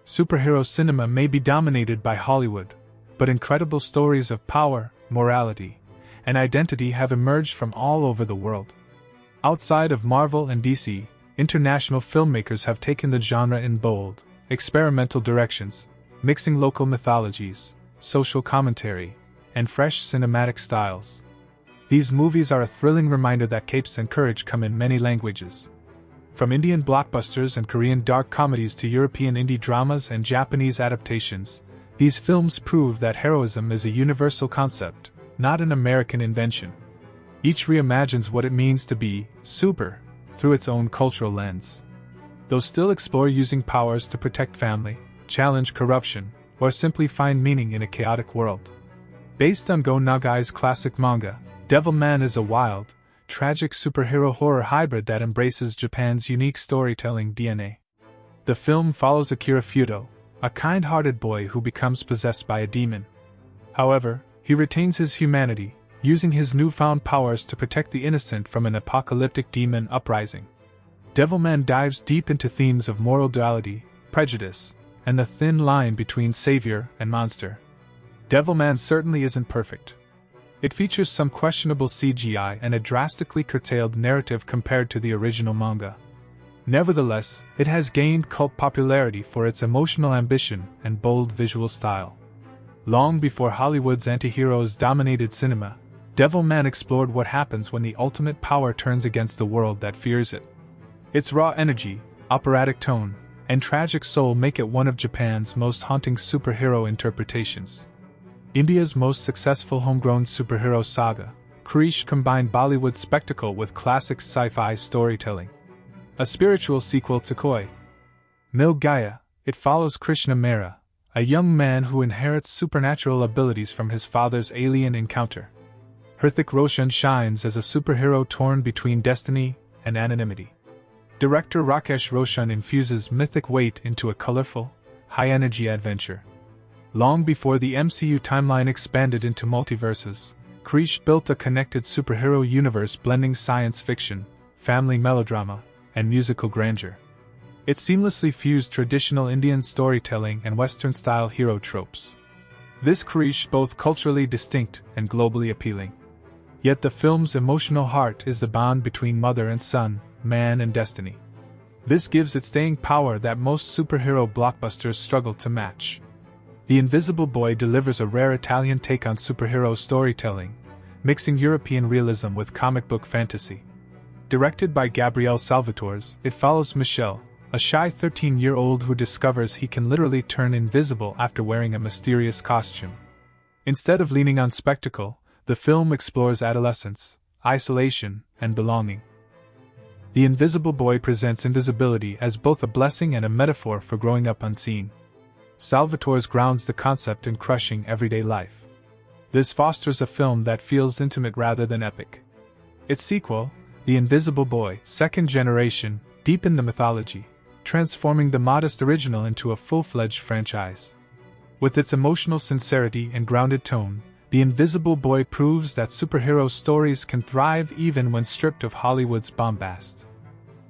Superhero cinema may be dominated by Hollywood, but incredible stories of power, morality, and identity have emerged from all over the world. Outside of Marvel and DC, international filmmakers have taken the genre in bold, experimental directions, mixing local mythologies, social commentary, and fresh cinematic styles. These movies are a thrilling reminder that capes and courage come in many languages. From Indian blockbusters and Korean dark comedies to European indie dramas and Japanese adaptations, these films prove that heroism is a universal concept, not an American invention. Each reimagines what it means to be super through its own cultural lens. Those still explore using powers to protect family, challenge corruption, or simply find meaning in a chaotic world. Based on Go Nagai's classic manga, Devilman is a wild, tragic superhero horror hybrid that embraces Japan's unique storytelling DNA. The film follows Akira Fudo, a kind-hearted boy who becomes possessed by a demon. However, he retains his humanity, using his newfound powers to protect the innocent from an apocalyptic demon uprising. Devilman dives deep into themes of moral duality, prejudice, and the thin line between savior and monster. Devilman certainly isn't perfect. It features some questionable CGI and a drastically curtailed narrative compared to the original manga. Nevertheless, it has gained cult popularity for its emotional ambition and bold visual style. Long before Hollywood's anti-heroes dominated cinema, Devilman explored what happens when the ultimate power turns against the world that fears it. Its raw energy, operatic tone, and tragic soul make it one of Japan's most haunting superhero interpretations. India's most successful homegrown superhero saga, Krrish, combined Bollywood spectacle with classic sci-fi storytelling. A spiritual sequel to Koi Mil Gaya, it follows Krishna Mehra, a young man who inherits supernatural abilities from his father's alien encounter. Hrithik Roshan shines as a superhero torn between destiny and anonymity. Director Rakesh Roshan infuses mythic weight into a colorful, high-energy adventure. Long before the MCU timeline expanded into multiverses, Krrish built a connected superhero universe blending science fiction, family melodrama, and musical grandeur. It seamlessly fused traditional Indian storytelling and Western-style hero tropes. This Krrish both culturally distinct and globally appealing. Yet the film's emotional heart is the bond between mother and son, man and destiny. This gives it staying power that most superhero blockbusters struggle to match. The Invisible Boy delivers a rare Italian take on superhero storytelling, mixing European realism with comic book fantasy. Directed by Gabriele Salvatores, it follows Michel, a shy 13-year-old who discovers he can literally turn invisible after wearing a mysterious costume. Instead of leaning on spectacle, the film explores adolescence, isolation, and belonging. The Invisible Boy presents invisibility as both a blessing and a metaphor for growing up unseen. Salvatores grounds the concept in crushing everyday life. This fosters a film that feels intimate rather than epic. Its sequel, The Invisible Boy, Second Generation, deepened the mythology, transforming the modest original into a full-fledged franchise. With its emotional sincerity and grounded tone, The Invisible Boy proves that superhero stories can thrive even when stripped of Hollywood's bombast.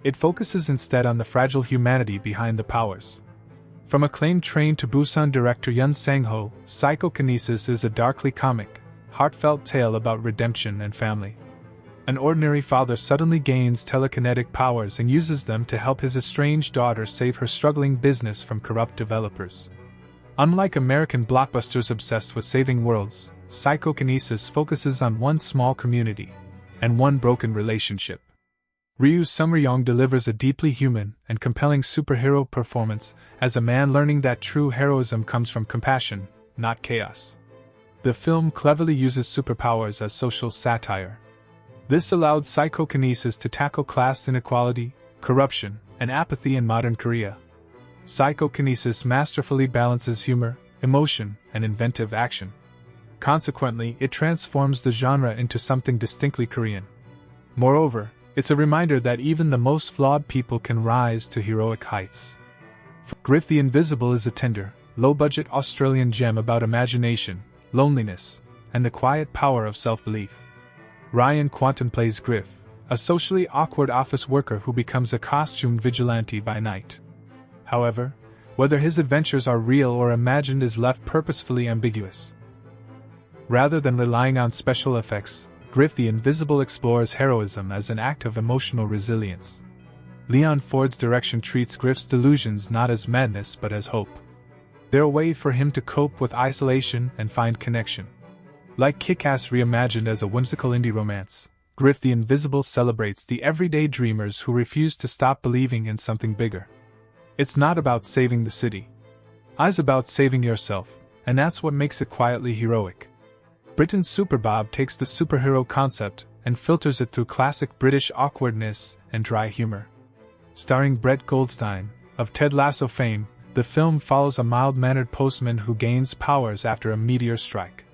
It focuses instead on the fragile humanity behind the powers. From acclaimed Train to Busan director Yun Sang-ho, Psychokinesis is a darkly comic, heartfelt tale about redemption and family. An ordinary father suddenly gains telekinetic powers and uses them to help his estranged daughter save her struggling business from corrupt developers. Unlike American blockbusters obsessed with saving worlds, Psychokinesis focuses on one small community and one broken relationship. Ryu Sumryong delivers a deeply human and compelling superhero performance as a man learning that true heroism comes from compassion, not chaos. The film cleverly uses superpowers as social satire. This allowed Psychokinesis to tackle class inequality, corruption, and apathy in modern Korea. Psychokinesis masterfully balances humor, emotion, and inventive action. Consequently, it transforms the genre into something distinctly Korean. Moreover, it's a reminder that even the most flawed people can rise to heroic heights. Griff the Invisible is a tender, low-budget Australian gem about imagination, loneliness, and the quiet power of self-belief. Ryan Quanten plays Griff, a socially awkward office worker who becomes a costumed vigilante by night. However, Whether his adventures are real or imagined is left purposefully ambiguous. Rather than relying on special effects, Griff the Invisible explores heroism as an act of emotional resilience. Leon Ford's direction treats Griff's delusions not as madness but as hope. They're a way for him to cope with isolation and find connection. Like Kick-Ass reimagined as a whimsical indie romance, Griff the Invisible celebrates the everyday dreamers who refuse to stop believing in something bigger. It's not about saving the city. It's about saving yourself, and that's what makes it quietly heroic. Britain's SuperBob takes the superhero concept and filters it through classic British awkwardness and dry humor. Starring Brett Goldstein, of Ted Lasso fame, the film follows a mild-mannered postman who gains powers after a meteor strike.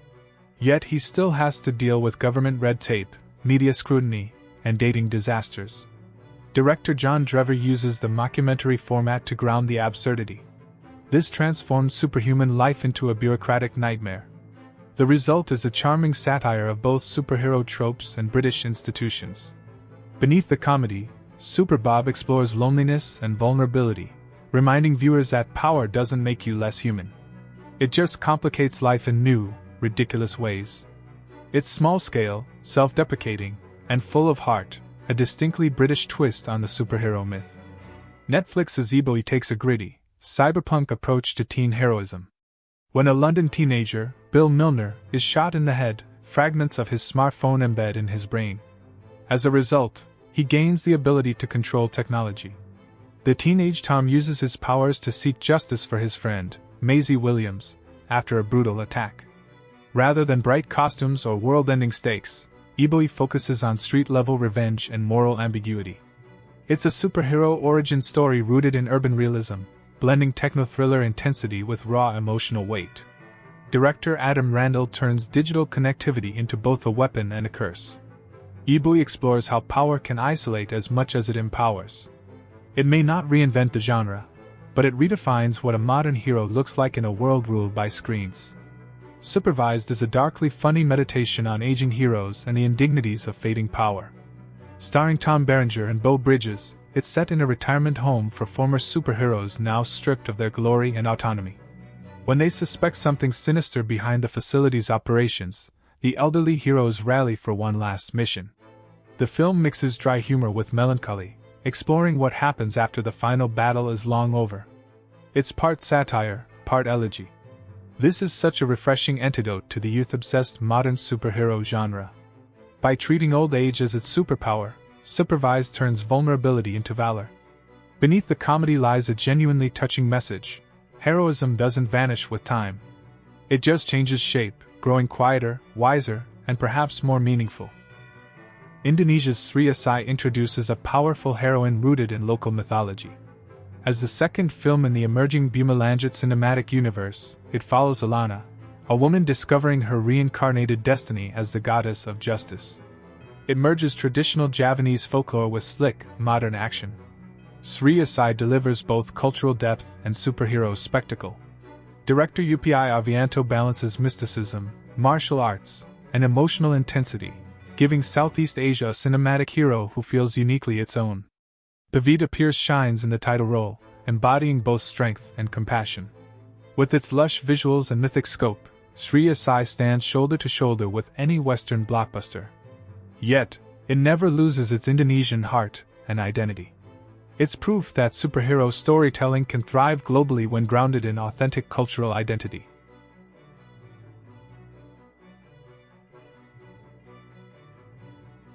Yet he still has to deal with government red tape, media scrutiny, and dating disasters. Director John Drever uses the mockumentary format to ground the absurdity. This transforms superhuman life into a bureaucratic nightmare. The result is a charming satire of both superhero tropes and British institutions. Beneath the comedy, SuperBob explores loneliness and vulnerability, reminding viewers that power doesn't make you less human. It just complicates life in new, ridiculous ways. It's small-scale, self-deprecating, and full of heart, a distinctly British twist on the superhero myth. Netflix's iBoy takes a gritty, cyberpunk approach to teen heroism. When a London teenager, Bill Milner, is shot in the head, fragments of his smartphone embed in his brain. As a result, he gains the ability to control technology. The teenage Tom uses his powers to seek justice for his friend, Maisie Williams, after a brutal attack. Rather than bright costumes or world-ending stakes, iBoy focuses on street-level revenge and moral ambiguity. It's a superhero origin story rooted in urban realism, blending techno-thriller intensity with raw emotional weight. Director Adam Randall turns digital connectivity into both a weapon and a curse. iBoy explores how power can isolate as much as it empowers. It may not reinvent the genre, but it redefines what a modern hero looks like in a world ruled by screens. Supervized is a darkly funny meditation on aging heroes and the indignities of fading power. Starring Tom Berenger and Beau Bridges, it's set in a retirement home for former superheroes now stripped of their glory and autonomy. When they suspect something sinister behind the facility's operations, the elderly heroes rally for one last mission. The film mixes dry humor with melancholy, exploring what happens after the final battle is long over. It's part satire, part elegy. This is such a refreshing antidote to the youth-obsessed modern superhero genre. By treating old age as its superpower, Supervized turns vulnerability into valor. Beneath the comedy lies a genuinely touching message: heroism doesn't vanish with time. It just changes shape, growing quieter, wiser, and perhaps more meaningful. Indonesia's Sri Asih introduces a powerful heroine rooted in local mythology. As the second film in the emerging Bumalanjut cinematic universe, it follows Alana, a woman discovering her reincarnated destiny as the goddess of justice. It merges traditional Javanese folklore with slick, modern action. Sri Asih delivers both cultural depth and superhero spectacle. Director Upi Avianto balances mysticism, martial arts, and emotional intensity, giving Southeast Asia a cinematic hero who feels uniquely its own. Pavita Pierce shines in the title role, embodying both strength and compassion. With its lush visuals and mythic scope, Sri Asih stands shoulder to shoulder with any Western blockbuster. Yet, it never loses its Indonesian heart and identity. It's proof that superhero storytelling can thrive globally when grounded in authentic cultural identity.